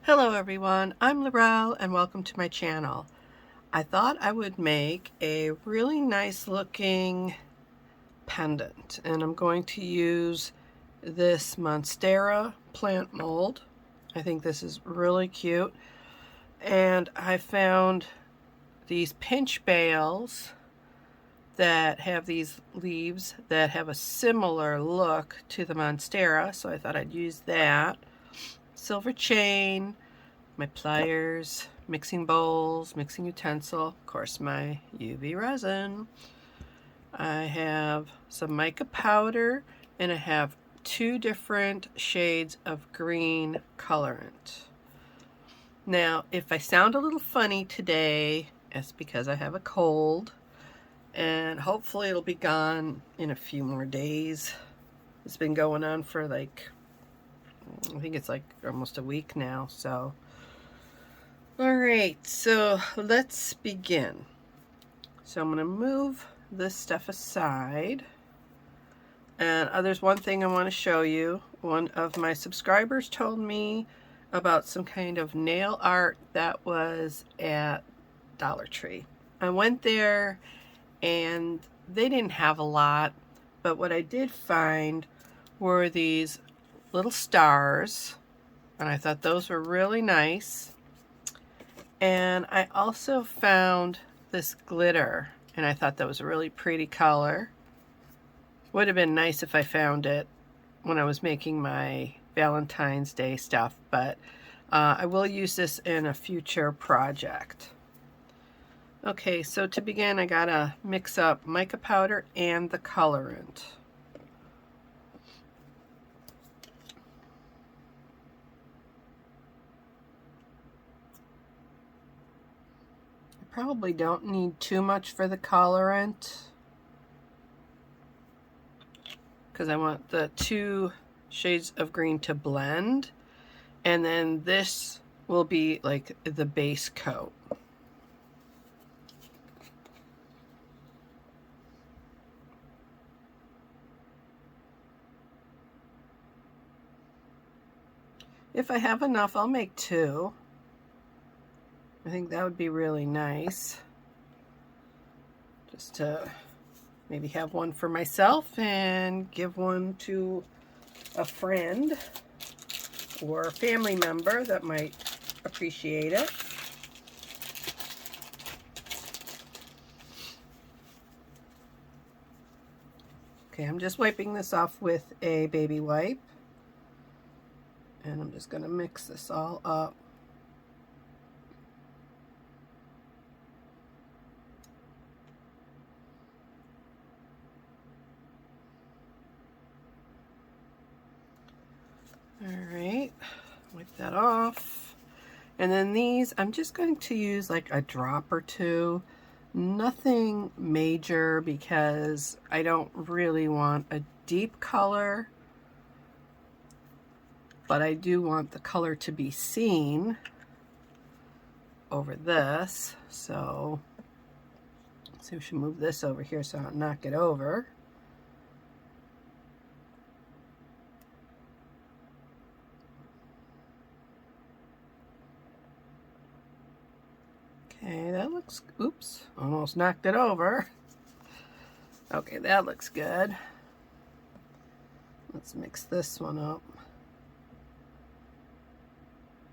Hello everyone, I'm Laurel and welcome to my channel. I thought I would make a really nice looking pendant, and I'm going to use this Monstera plant mold. I think this is really cute, and I found these pinch bales that have these leaves that have a similar look to the Monstera, so I thought I'd use that. Silver chain, my pliers, mixing bowls, mixing utensil, of course my UV resin. I have some mica powder, and I have 2 different shades of green colorant. Now, if I sound a little funny today, it's because I have a cold, and hopefully it'll be gone in a few more days. It's been going on for I think it's like almost a week now, so. Alright, so let's begin. So I'm going to move this stuff aside. And there's one thing I want to show you. One of my subscribers told me about some kind of nail art that was at Dollar Tree. I went there and they didn't have a lot, but what I did find were these little stars, and I thought those were really nice. And I also found this glitter, and I thought that was a really pretty color. Would have been nice if I found it when I was making my Valentine's Day stuff, but I will use this in a future project. Okay, so to begin, I gotta mix up mica powder and the colorant. Probably don't need too much for the colorant because I want the 2 shades of green to blend, and then this will be like the base coat. If I have enough, I'll make 2. I think that would be really nice, just to maybe have one for myself and give one to a friend or a family member that might appreciate it. Okay, I'm just wiping this off with a baby wipe, and I'm just going to mix this all up. Alright, wipe that off. And then these, I'm just going to use like a drop or 2. Nothing major because I don't really want a deep color, but I do want the color to be seen over this. So, let's see if we should move this over here so I don't knock it over. Okay, that looks, oops, almost knocked it over. Okay, that looks good. Let's mix this one up.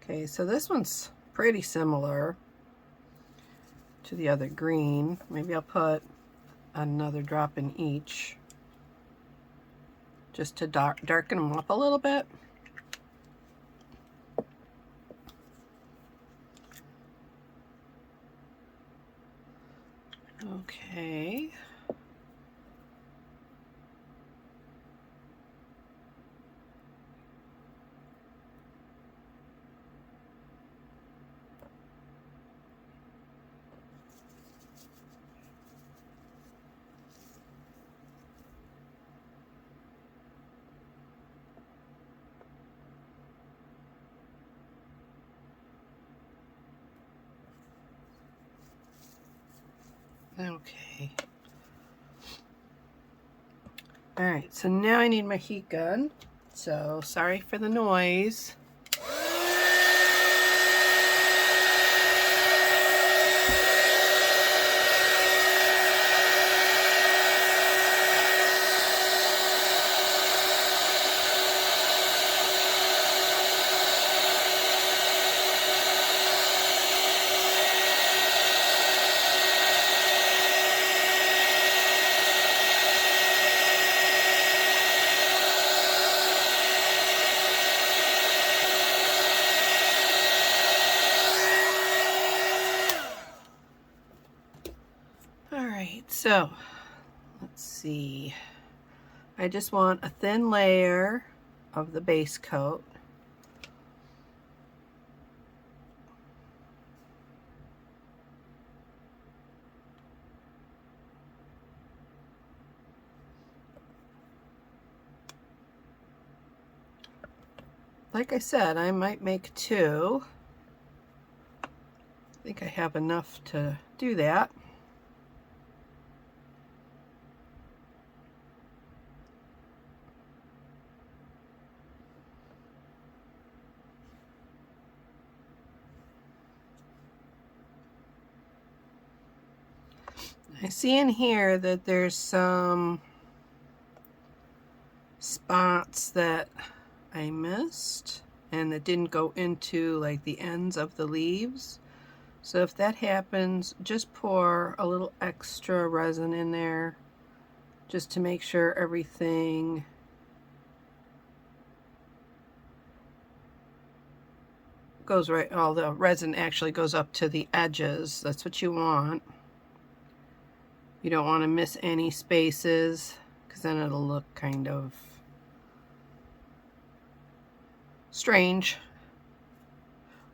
Okay, so this one's pretty similar to the other green. Maybe I'll put another drop in each just to darken them up a little bit. Okay. Okay. Alright, so now I need my heat gun. So sorry for the noise. So let's see, I just want a thin layer of the base coat. Like I said, I might make 2. I think I have enough to do that. I see in here that there's some spots that I missed and that didn't go into like the ends of the leaves. So if that happens, just pour a little extra resin in there just to make sure everything goes right, all the resin actually goes up to the edges. That's what you want. You don't want to miss any spaces because then it'll look kind of strange,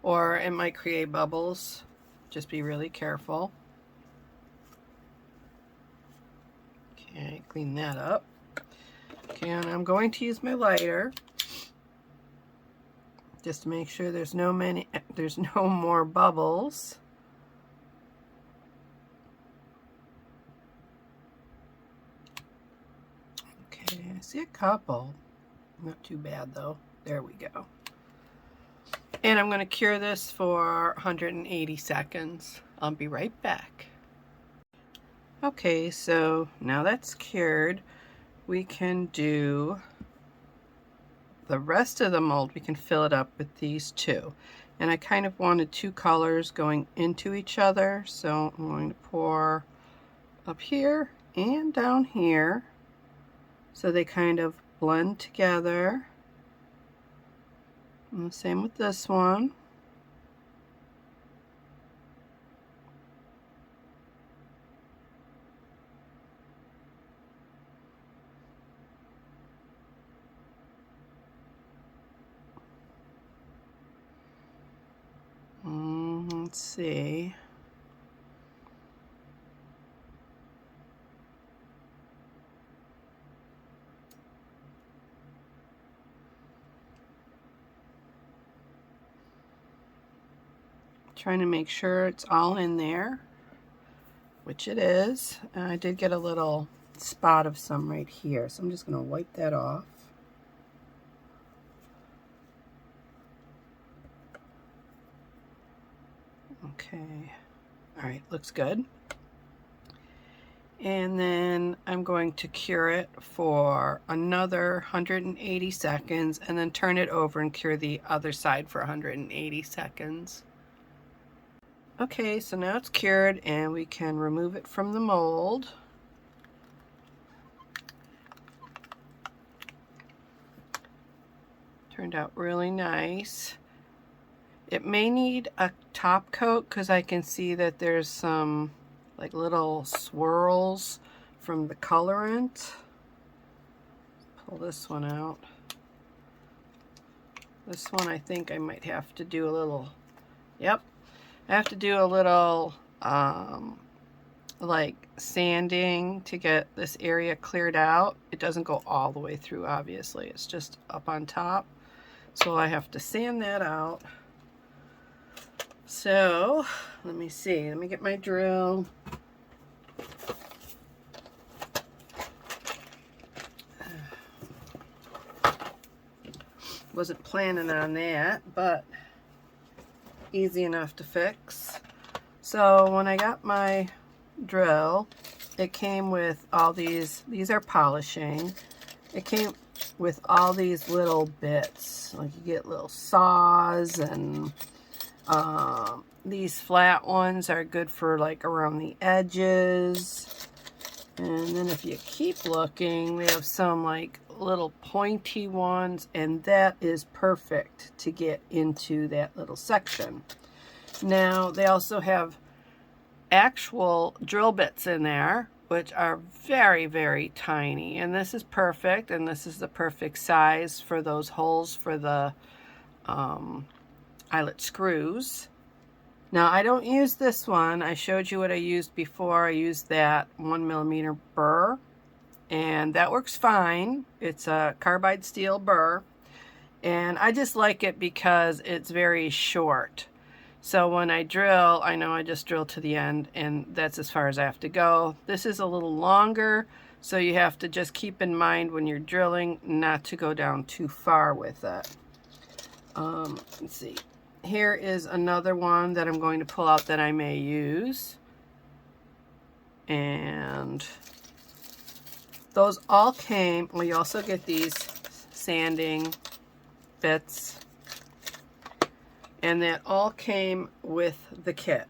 or it might create bubbles. Just be really careful. Okay, clean that up. Okay, and I'm going to use my lighter just to make sure there's no more bubbles. Okay, I see a couple. Not too bad though. There we go. And I'm going to cure this for 180 seconds. I'll be right back. Okay, so now that's cured, we can do the rest of the mold. We can fill it up with these 2. And I kind of wanted 2 colors going into each other, so I'm going to pour up here and down here so they kind of blend together. And the same with this one. Let's see. Trying to make sure it's all in there, which it is. I did get a little spot of some right here, so I'm just going to wipe that off. Okay, all right, looks good. And then I'm going to cure it for another 180 seconds and then turn it over and cure the other side for 180 seconds. Okay, so now it's cured and we can remove it from the mold. Turned out really nice. It may need a top coat because I can see that there's some like little swirls from the colorant. Pull this one out. This one I think I might have to do a little, yep, I have to do a little like sanding to get this area cleared out. It doesn't go all the way through, obviously, it's just up on top. So I have to sand that out. So let me see, let me get my drill. Wasn't planning on that, but easy enough to fix. So when I got my drill, it came with all these are polishing. It came with all these little bits, like you get little saws, and these flat ones are good for like around the edges. And then if you keep looking, they have some like little pointy ones, and that is perfect to get into that little section. Now they also have actual drill bits in there, which are very, very tiny. And this is perfect, and this is the perfect size for those holes for the eyelet screws. Now, I don't use this one. I showed you what I used before. I used that 1mm burr, and that works fine. It's a carbide steel burr, and I just like it because it's very short. So when I drill, I know I just drill to the end, and that's as far as I have to go. This is a little longer, so you have to just keep in mind when you're drilling not to go down too far with it. Let's see. Here is another one that I'm going to pull out that I may use. And those all came, well, you also get these sanding bits, and that all came with the kit.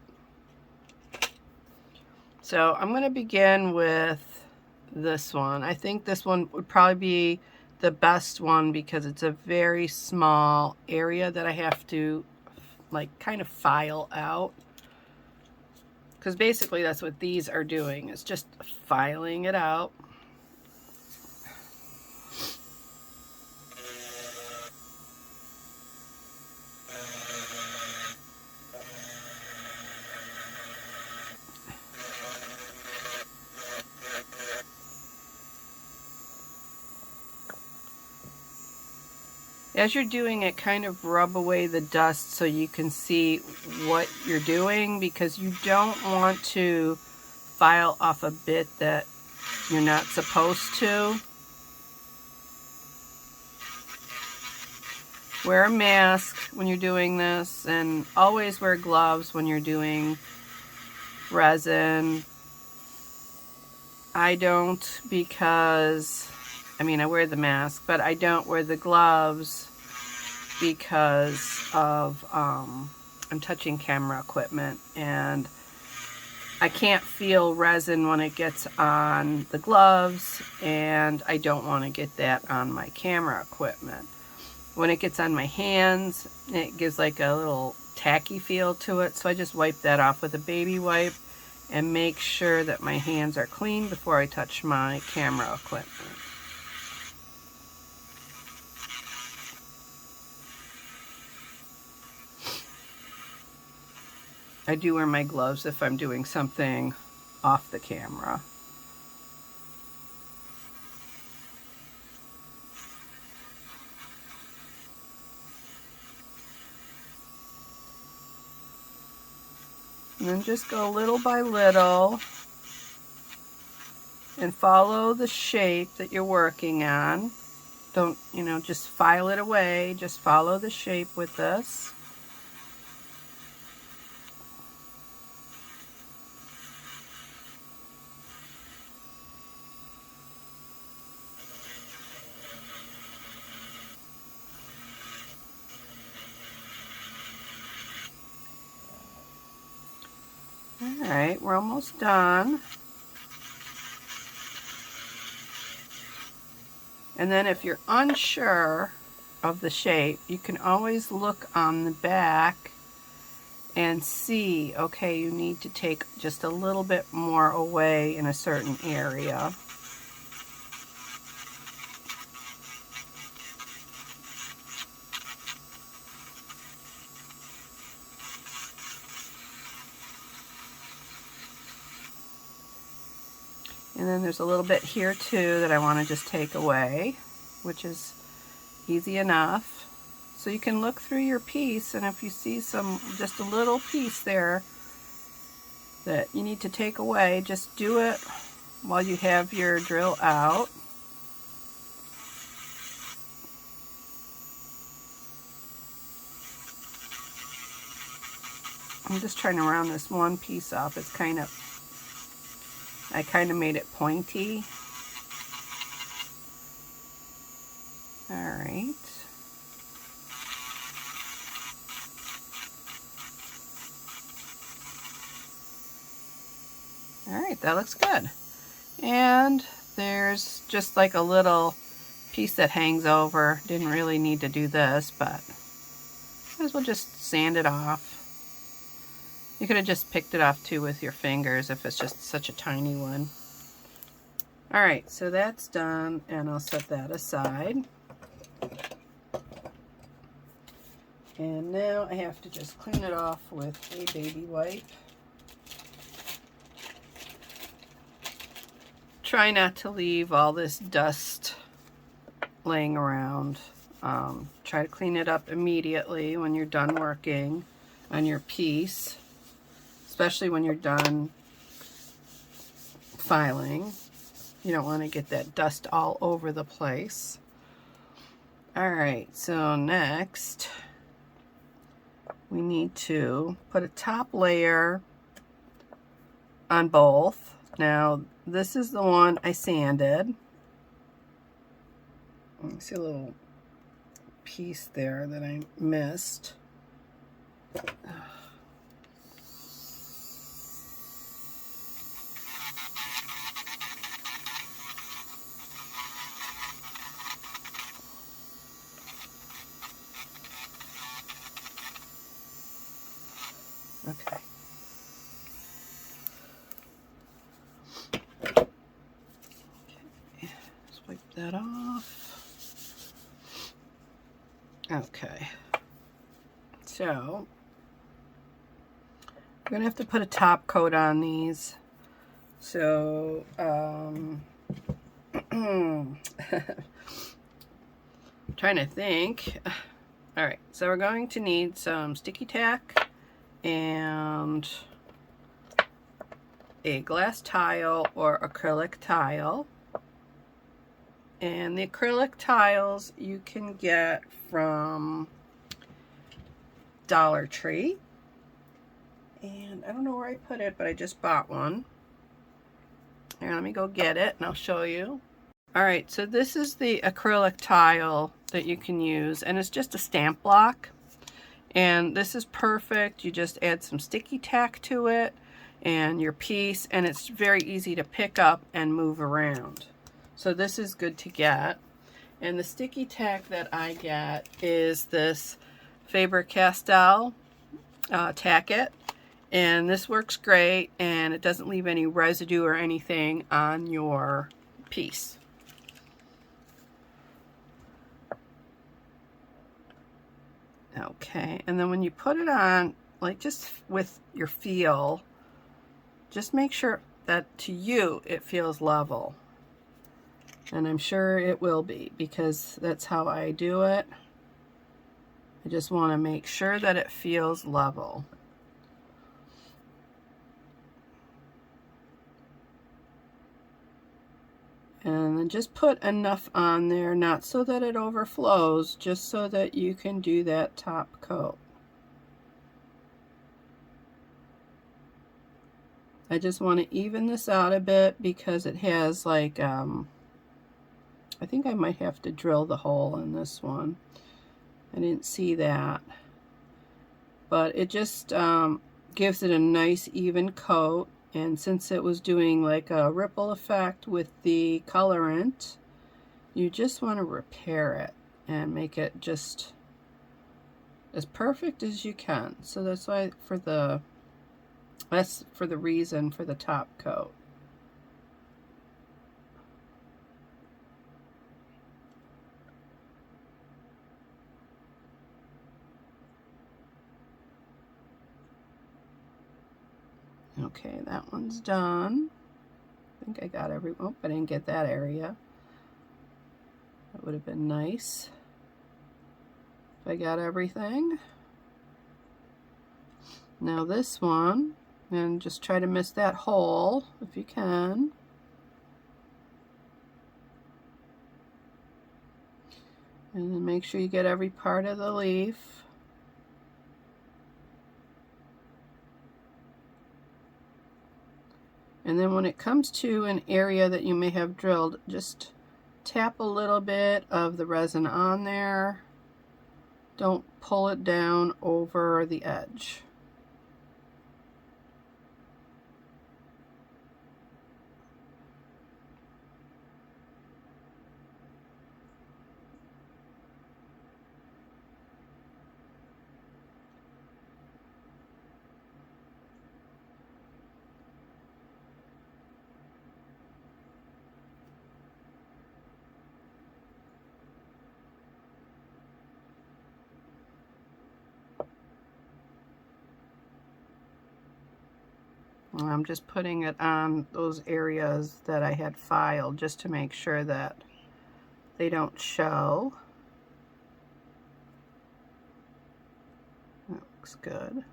So I'm going to begin with this one. I think this one would probably be the best one because it's a very small area that I have to like kind of file out, because basically that's what these are doing, is just filing it out. As you're doing it, kind of rub away the dust so you can see what you're doing, because you don't want to file off a bit that you're not supposed to. Wear a mask when you're doing this, and always wear gloves when you're doing resin. I don't, because, I mean, I wear the mask, but I don't wear the gloves because of I'm touching camera equipment, and I can't feel resin when it gets on the gloves, and I don't want to get that on my camera equipment. When it gets on my hands, it gives like a little tacky feel to it, so I just wipe that off with a baby wipe and make sure that my hands are clean before I touch my camera equipment. I do wear my gloves if I'm doing something off the camera. And then just go little by little and follow the shape that you're working on. Don't, you know, just file it away. Just follow the shape with this. Alright, we're almost done. And then if you're unsure of the shape, you can always look on the back and see, okay, you need to take just a little bit more away in a certain area. And then there's a little bit here too that I want to just take away, which is easy enough. So you can look through your piece, and if you see just a little piece there that you need to take away, just do it while you have your drill out. I'm just trying to round this one piece off. It's I kind of made it pointy. Alright. Alright, that looks good. And there's just like a little piece that hangs over. Didn't really need to do this, but might as well just sand it off. You could have just picked it off too with your fingers if it's just such a tiny one. All right, so that's done, and I'll set that aside. And now I have to just clean it off with a baby wipe. Try not to leave all this dust laying around. Try to clean it up immediately when you're done working on your piece, especially when you're done filing. You don't want to get that dust all over the place. All right, so next we need to put a top layer on both. Now this is the one I sanded. You see a little piece there that I missed. Okay. Just wipe that off. Okay. So, I'm going to have to put a top coat on these. So, trying to think. All right, so we're going to need some sticky tack and a glass tile or acrylic tile. And the acrylic tiles you can get from Dollar Tree. And I don't know where I put it, but I just bought one. Here, let me go get it and I'll show you. All right, so this is the acrylic tile that you can use, and it's just a stamp block. And this is perfect. You just add some sticky tack to it and your piece, and it's very easy to pick up and move around. So this is good to get. And the sticky tack that I get is this Faber-Castell Tack It. And this works great, and it doesn't leave any residue or anything on your piece. Okay, and then when you put it on, like just with your feel, just make sure that to you it feels level. And I'm sure it will be, because that's how I do it. I just want to make sure that it feels level. And then just put enough on there, not so that it overflows, just so that you can do that top coat. I just want to even this out a bit because it has like, I think I might have to drill the hole in this one. I didn't see that. But it just gives it a nice even coat. And since it was doing like a ripple effect with the colorant, you just want to repair it and make it just as perfect as you can. So that's why that's for the reason for the top coat. Okay, that one's done. I think I got oh, I didn't get that area. That would have been nice if I got everything. Now this one, and just try to miss that hole if you can. And then make sure you get every part of the leaf. And then when it comes to an area that you may have drilled, just tap a little bit of the resin on there. Don't pull it down over the edge. I'm just putting it on those areas that I had filed just to make sure that they don't show. That looks good.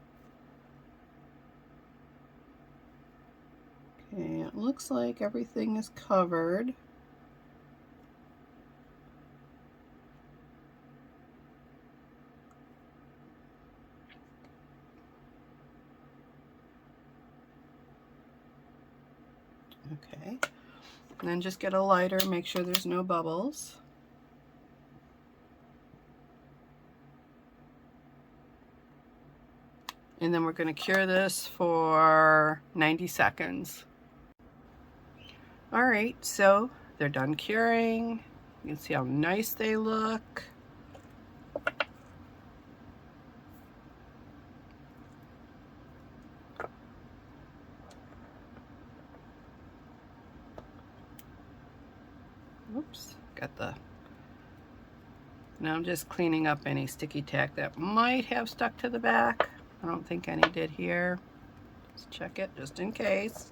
Okay, it looks like everything is covered. Okay, and then just get a lighter, make sure there's no bubbles. And then we're going to cure this for 90 seconds. All right, so they're done curing. You can see how nice they look. Oops, got the... Now I'm just cleaning up any sticky tack that might have stuck to the back. I don't think any did here. Let's check it just in case.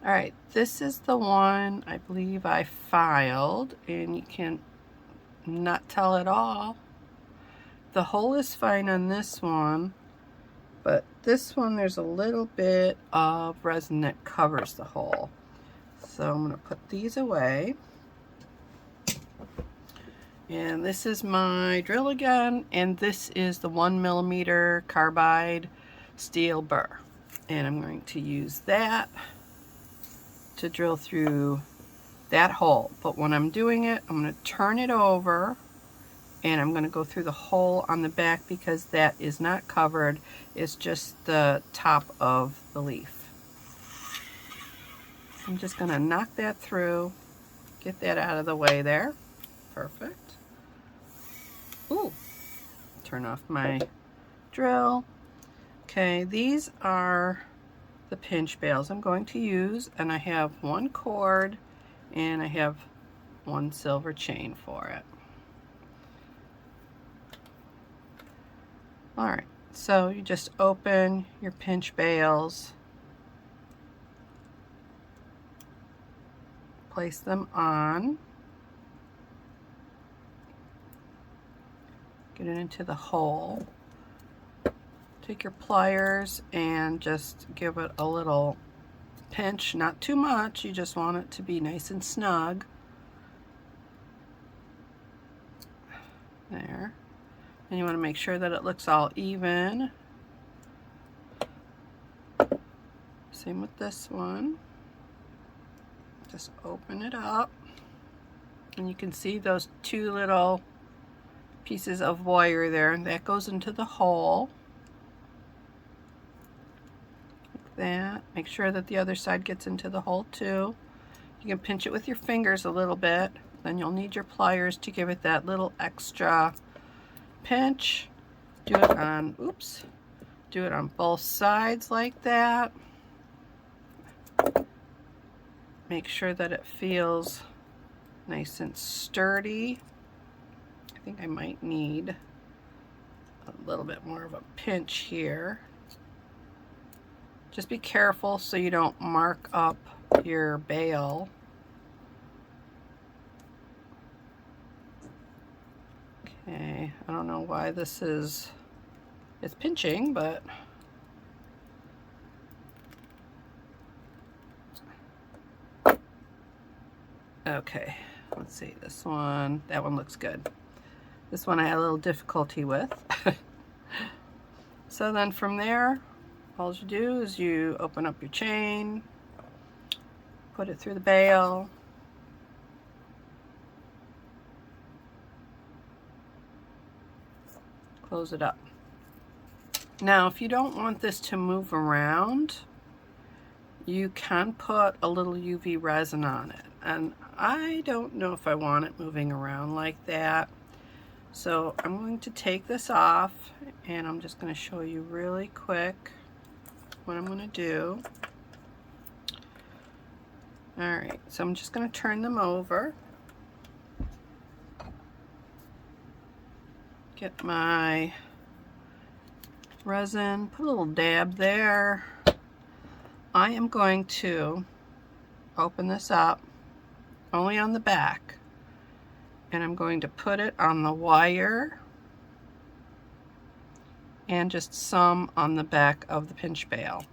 All right, this is the one I believe I filed, and you can not tell at all. The hole is fine on this one, but this one there's a little bit of resin that covers the hole. So I'm going to put these away. And this is my drill again, and this is the 1mm carbide steel burr. And I'm going to use that to drill through that hole. But when I'm doing it, I'm going to turn it over, and I'm going to go through the hole on the back because that is not covered. It's just the top of the leaf. I'm just going to knock that through, get that out of the way there. Perfect. Ooh, turn off my drill. Okay, these are the pinch bales I'm going to use, and I have one cord and I have one silver chain for it. All right, so you just open your pinch bales, place them on, get it into the hole. Take your pliers and just give it a little pinch, not too much, you just want it to be nice and snug. There. And you want to make sure that it looks all even. Same with this one. Just open it up, and you can see those two little pieces of wire there, and that goes into the hole. Like that. Make sure that the other side gets into the hole too. You can pinch it with your fingers a little bit, then you'll need your pliers to give it that little extra pinch. Do it on, oops, do it on both sides like that. Make sure that it feels nice and sturdy. I think I might need a little bit more of a pinch here. Just be careful so you don't mark up your bale. Okay, I don't know why this is, it's pinching, but okay, let's see, this one, that one looks good. This one I had a little difficulty with. So then from there, all you do is you open up your chain, put it through the bale, close it up. Now, if you don't want this to move around, you can put a little UV resin on it. And I don't know if I want it moving around like that. So I'm going to take this off, and I'm just going to show you really quick what I'm going to do. Alright, so I'm just going to turn them over. Get my resin, put a little dab there. I am going to open this up only on the back, and I'm going to put it on the wire and just some on the back of the pinch bail.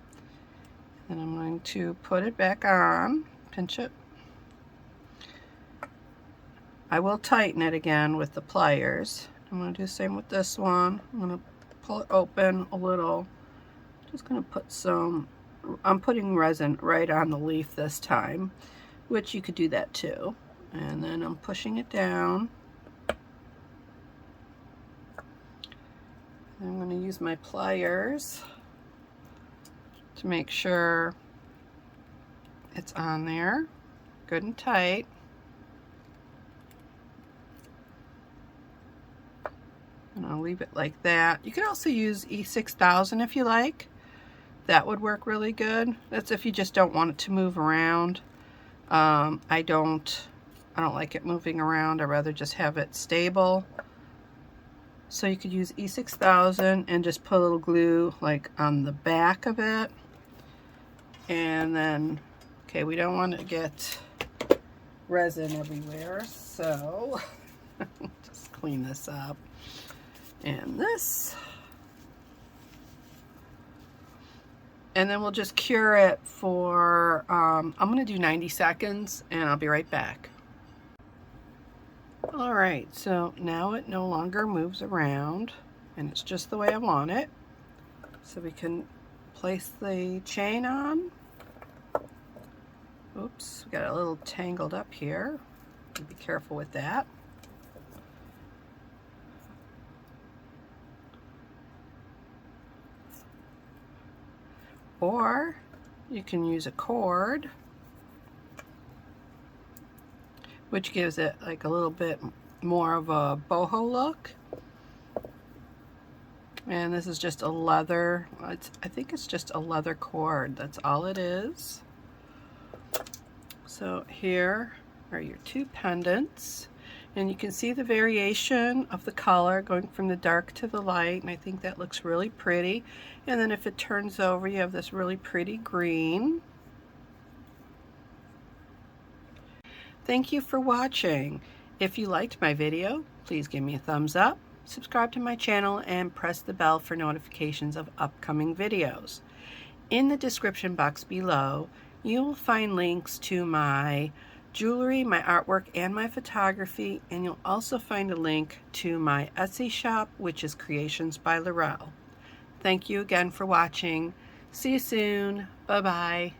And I'm going to put it back on, pinch it. I will tighten it again with the pliers. I'm going to do the same with this one. I'm going to pull it open a little. Just going to put some, I'm putting resin right on the leaf this time, which you could do that too. And then I'm pushing it down. I'm going to use my pliers to make sure it's on there good and tight. And I'll leave it like that. You can also use E6000 if you like. That would work really good. That's if you just don't want it to move around. I don't like it moving around. I'd rather just have it stable. So you could use E6000 and just put a little glue like on the back of it. And then, okay, we don't want to get resin everywhere, so just clean this up. And this. And then we'll just cure it for, I'm going to do 90 seconds and I'll be right back. Alright, so now it no longer moves around and it's just the way I want it. So we can place the chain on. Oops, we got a little tangled up here. Be careful with that. Or you can use a cord, which gives it like a little bit more of a boho look. And this is just a leather, I think it's just a leather cord, that's all it is. So here are your two pendants, and you can see the variation of the color going from the dark to the light, and I think that looks really pretty. And then if it turns over, you have this really pretty green. Thank you for watching. If you liked my video, please give me a thumbs up, subscribe to my channel, and press the bell for notifications of upcoming videos. In the description box below, you will find links to my jewelry, my artwork, and my photography, and you'll also find a link to my Etsy shop, which is Creations by Laurel. Thank you again for watching. See you soon. Bye-bye.